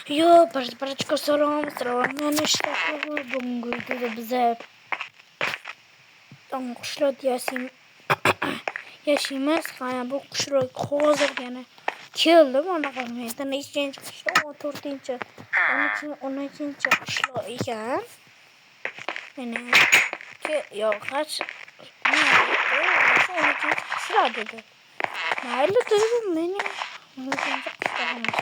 Yo, barachka salom, men ishlab bunga videoda biza qishloq yashaymiz. Bu qishloq hozirgina keldim, anaqa men nechinchi qishloq, 14-chi, 12-chi qishloq ekan. Mana yo qach 12-chi qishloq dedi. Mayli dedim, men 12-chi qishloqmiz.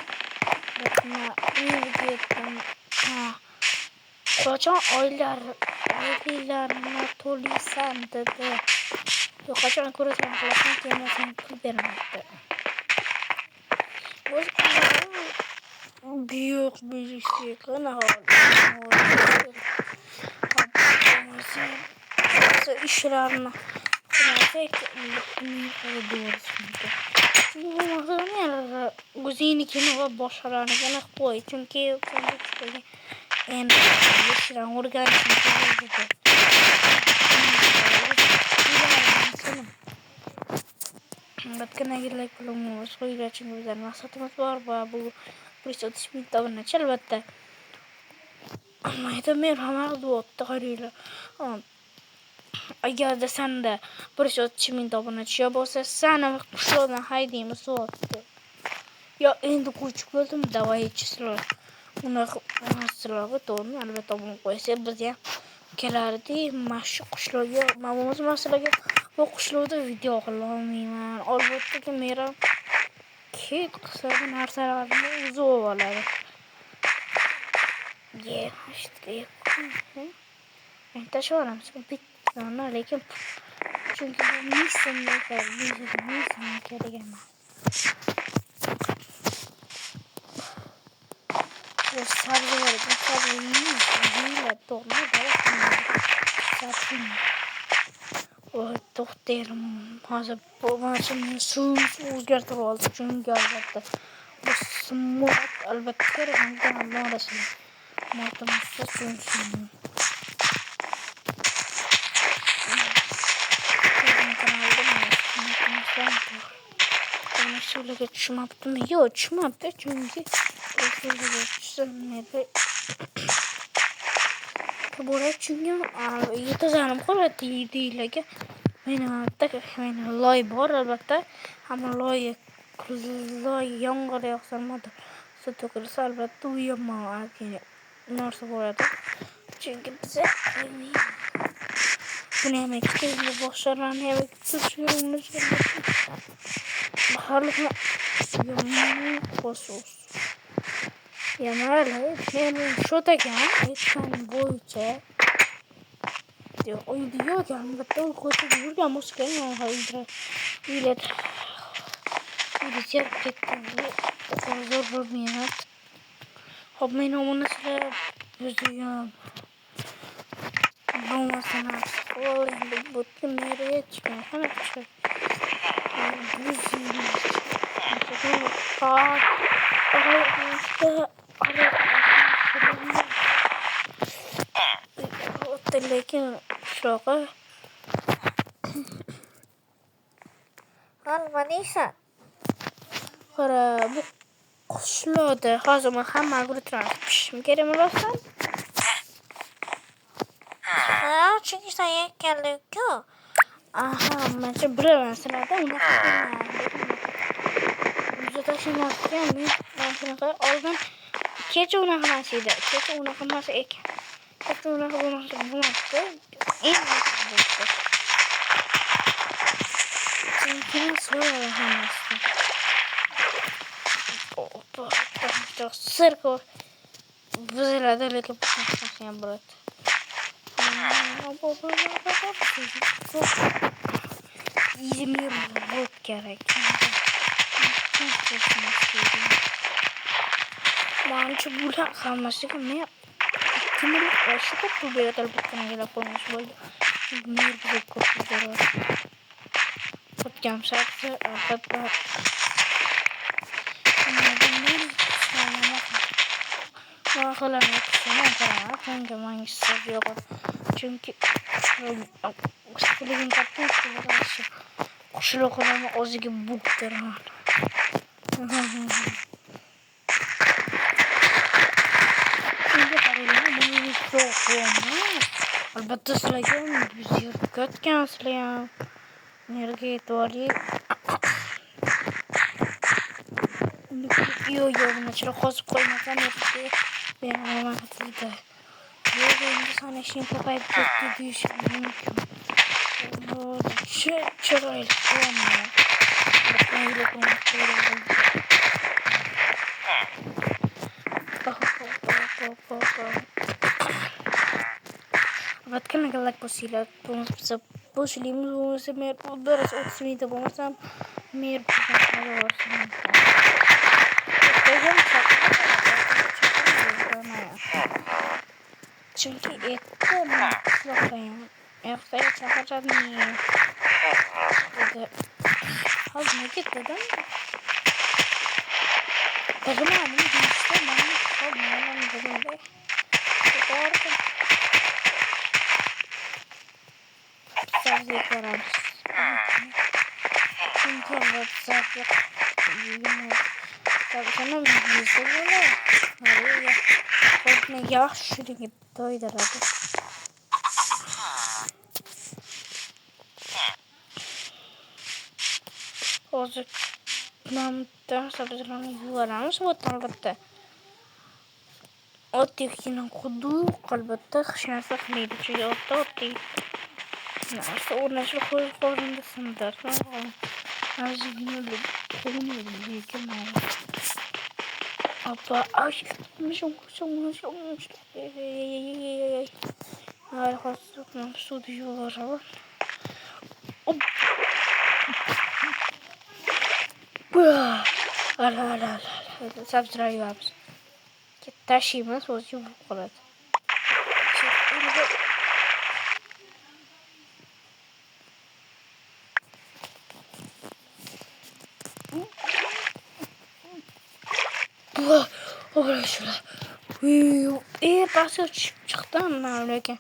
Qachon oylarni to'laysan dedi. Yo, qachon ko'rasan qilasan, kelmasang pul bermaydi. Büyük birisi kana işlerini Güzeynikini ve başarılarını gene koy. Çünkü en işlerini organizasyon Batkana girlek bulunmuş. Soyla için güzel maksatımız var. Bu Prisotich bin tabanı elbette. Ama yeter hamar duotta karıyla. Agar da sen de Prisotich bin tabanı çıkıyorsa sana kuşlardan haydiyim soğuttu. Ya endi küçük oldum da içiyorlar. Ona sıra doğru elbette bunu koysa biz ya kelardi maşu kuşlarga mamamız maslaga bu kuşlarda video qilaolmayman. Albatta ki mera kek qilsa narsalarni o'zi oladi. Ye, işte. Ben taşıyorum bitti lekin çünkü bu misimle kerak emas. Bu sabzeler, yiyle dolma da satın. O doktorum hazır babasının suyunu o'zgartirib oldi. Çünkü albatta bu smok albatta kerak orasini. Matematikda suyunu. Şöyle tushmabdimi? Yo'q, tushmabdi çünkü şöyle tushmadi. Bu çünkü yetazanım qoladi deyiladi. Meni loy bor albatta. Ama loy yomg'ir yog'sa suv to'kilsa albatta u yomon narsa bo'ladi. Çünkü bize buni ham ikkita boshlarni ham tushiramiz. Baharlıkla koşuyoruz. Yamarlı, benim şu tekem, eşkan boyunca diyor, o diyor ki, anlattı o koşu diyor, muskayı hayır, ilet, ilet gitti, o zor bir minat. Hop, ben onu nasıl üzüyorum. Bulmasına, o bu nereye çıkıyor, hemen çıkıyor. Lekin şoka nima qara bu qushlarda hozir men hamma pishishim kerakmi rostdan? Ha, çünkü sen yakkallik-ku. Aha, mencha bilaman sizlarda unaqa juda tashlamoqchiman men shunaqa oldin kecha unaqa emas edi. Kecha unaqa emas ekan. Kecha unaqa bo'lmabdi. Endi bo'ldi. Çünkü so'radi hammasi. Opa, sirko buziladi lekin ham bo'ladi. İzmir bot gerek. Mançı bulan kalması ki kimin şu kapı bir atal botuna gelip olmuş oldu. İzmir bot kapı bot jam saatse albatta. Makalan sana para çünkü mangisi yok. Çünkü Kushligim katta bo'ladi. Qushloqlarni o'ziga bo'ktiraman. Yok olmaz. Albatta silahım. Biz yırtken silahım. Nereye doğru? Yok buna çıra kazıp koymadan yaptı. Ben ona gitti. Yok şimdi sana şimdi papayı gitti düşünüyorum. Çırayla koyma. Öyle konuşuyorum. Вот как нагалак посилят, пошли мы с мир ударить от света, помощам мир пожалуйста. Çünkü etti mi? Bakayım. Yoksa çakacak mı? Dedi. Hazme gitti değil mi? Takım aldım. İşte ben kalmayalım dedim de. Doğru. Sabzı koyarız. Çünkü WhatsApp tabii sana bilgisi böyle. Hadi ya. Korkma yavaş şuraya git. Doydu hadi. Olacak. Namda sabzılarını yuvarlamış. Bu albatta. O tekinin kudu albatta şansı neydi? Çünkü o tek. Nasıl o nasıl koyduğunda sındır. Azıcık böyle koymuyorum büyük ihtimalle. Apa ay mışım. Ay hastım su diyorlar ama. Ala. Sabzırayı abi. Taşıyma sonucu bu kadar. Oraya şöyle. Basıyor çıktı ama öyleyken.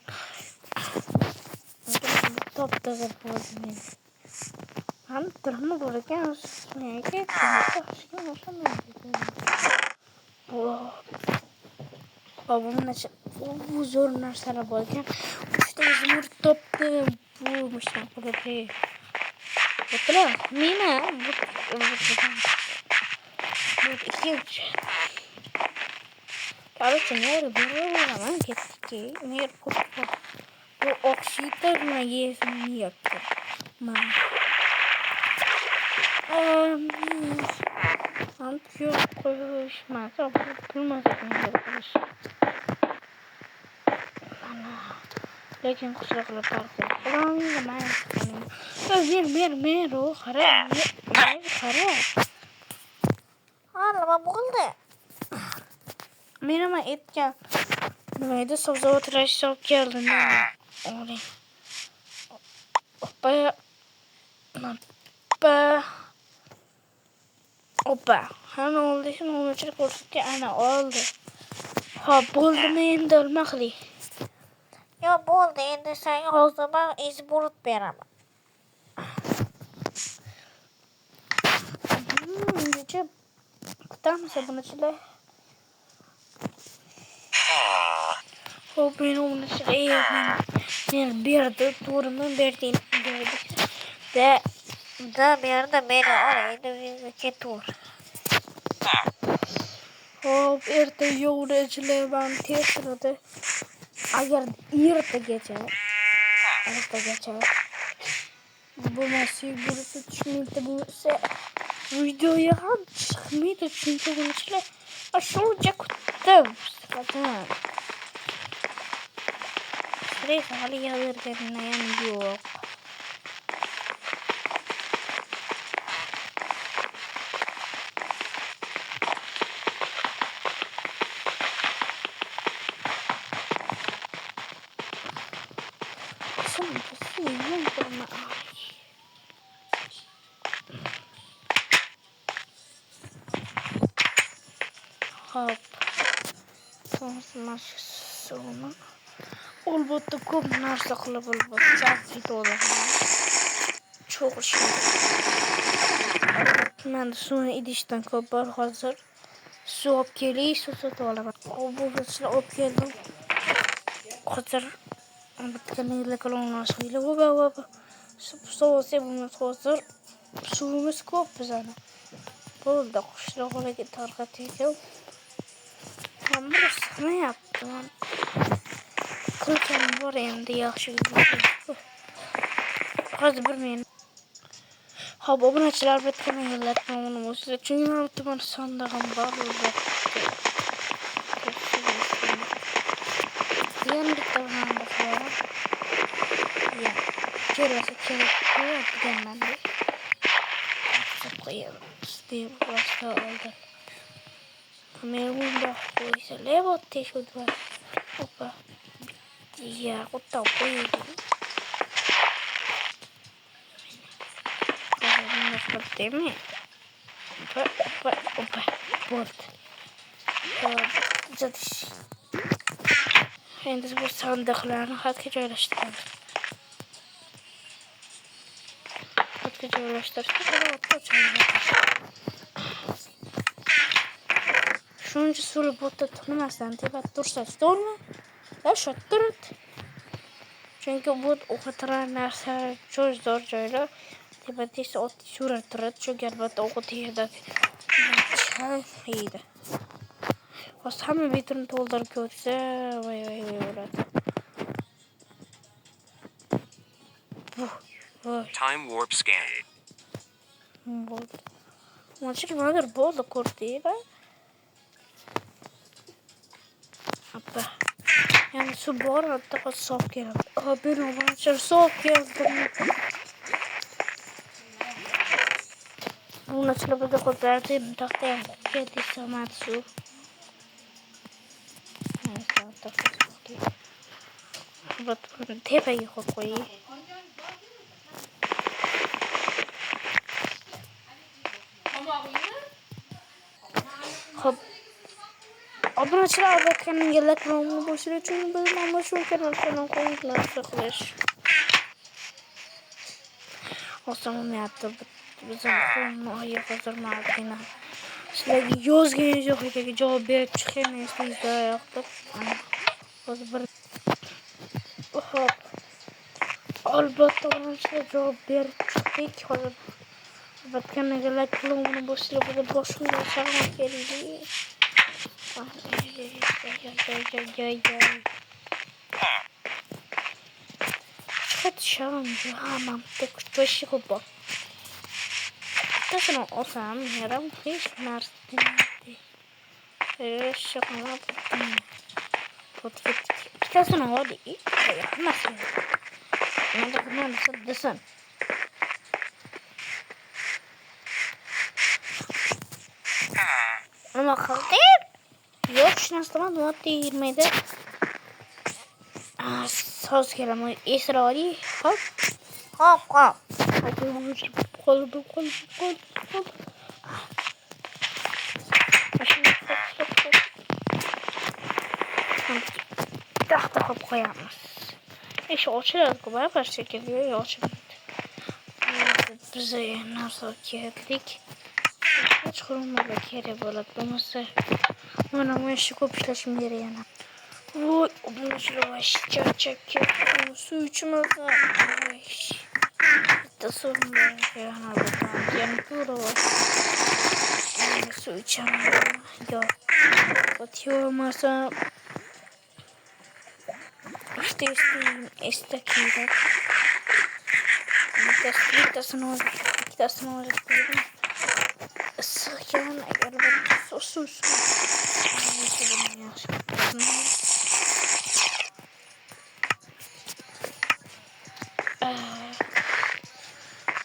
Top da yapıyordum. Hani tırmı dururken neye ki? Babamın açı bu zor narsalar bolken işte İzmir topta buymuş lan böyle. Betul, Mina bu iki üç. Kalau sebenarnya bener memang gitu, mir kupu. Bu oksijen mı yesin yaptı. Ma. Antıyor koyuşmaz. Bulmaz yapmış. Ana. Lakin kusura kalır. Ulan zaman. Mir o kara. Kara. Allah buldu. Merhaba etken. Neydi sabzava tıraş çok geldi. Oraya. Hoppa. Hani oldu şimdi onu çırp olsun ki ana oldu. Ha buldu mu endi olmaklı. Ya buldu endi sen o zaman iz bulut veremem. Gece kutar mısın bunu çile? O benim onu çile. Ben bir de durumun verdiğini gördük. Da bir yerde beni oraya da tur. Hop erte yolda içile ben tesirde. Eğer irte geçer. Bu nasıl burası çıkmıyor bu se videoya çıkmıyor çünkü bunun içine aşağıca kuttum. Zaten. Şuraya hali yazırken ne yok. Hop. Sonra olmadı kumlar saklı bulmadı. Zafiyet olur. Çok şey. Ben de suyun idişten kopar hazır. Su op geliyor, su tutu olamaz. O bu vıçla op geldim. خاطر بتكمل لك لون صغيرة وبا صوصي بمتوزر شو مسكوب بزانا بول دقش لو ولا تاركتي جو عمر السخنية طبعا كل كان بورين دياخشي خذ برمين هاب أبنا تلار بتكمل لك لون موسى çünkü ben sandığım var orada yan bir tane bakıyorum ya şöyle seçelim ben de koyalım Steve başka oldu kameramda koysa levat teşhid var hoppa ya kutta koyalım nasıl değil mi hoppa bort zaten şimdi bu sandıklarını hatta yerleştirelim hatta yerleştirelim şunca sulu botta tanımazsan tibat dursa storma ya şattırıt çünkü bu o kadar narsa çok zor şöyle tibat ise o şura tırıt çünkü elbette o kadar da çok iyiydi o samimi bir türlü doldur görse vay Time warp scan. Maçı nedir bol da kurtayı da Abba. Yani su bu arada soğuk geldi. Ben o maçı soğuk geldi. Una ce la coperta in tutta che di Samatsu. Tepe yok koyu. Hop. Abone olmayı bakın gelek rolunu boşuna çünkü benim anlaşım kanalına koyduğum saklar. O zaman ne yaptı? Bizim konu ayı kazanmak yine. Şimdi yoz gelecek ki cevap bir çıkıyor işte yaptık. Hop. Albatta onun için cevap bir çıkıyor. Bakın gelek rolunu boşuna boşuna saklar geldi. Facciamo questo cubo. Adesso non ho fame, era un fish martinati. Riesco a adesso non ho di ma sì. Non so the sun. Ama kaldı. Yok şansıma not 20'de. Söz kelime İsraili hop. Hadi bu kol. Tahta hop koyamaz. İşte o şeyler kubaya başlıyor ya o şeyler. Bize nasıl kiyetlik. Hiç kurulmadı kere böyle olmasa. Ona meşgul kopuşlaşım yere yana. Oy, bunu şöyle başlayacak çekiyor. Su içmez. Ay. Da sorun var. Yani buradan yanıklı var. Su içemiyorum. Yok. Atıyorum masa. İşte istekiydi. Kitasını olacak dedim. Isık yani elbette sosuz.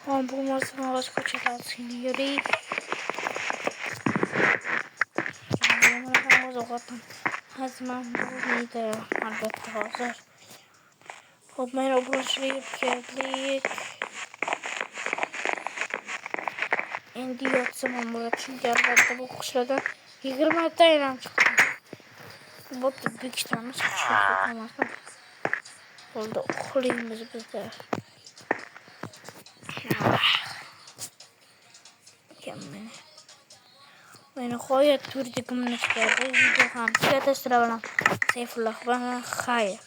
Bu masama başka çatalsın yürüyüp. Ben o zaman hazman bu neydi elbette hazır. Hop ben o broşlayıp geldik. Endi yoksam burada çünkü elbette bu kuşlardan 20 tane çıktı. Bu bir iki tane çıkıyor. Oldu okuluyumuz bizde. Mükemmel. Beni koyuyor turduk münasebet. Video kan. Kata sıra bana. Seyfullah bana hayır.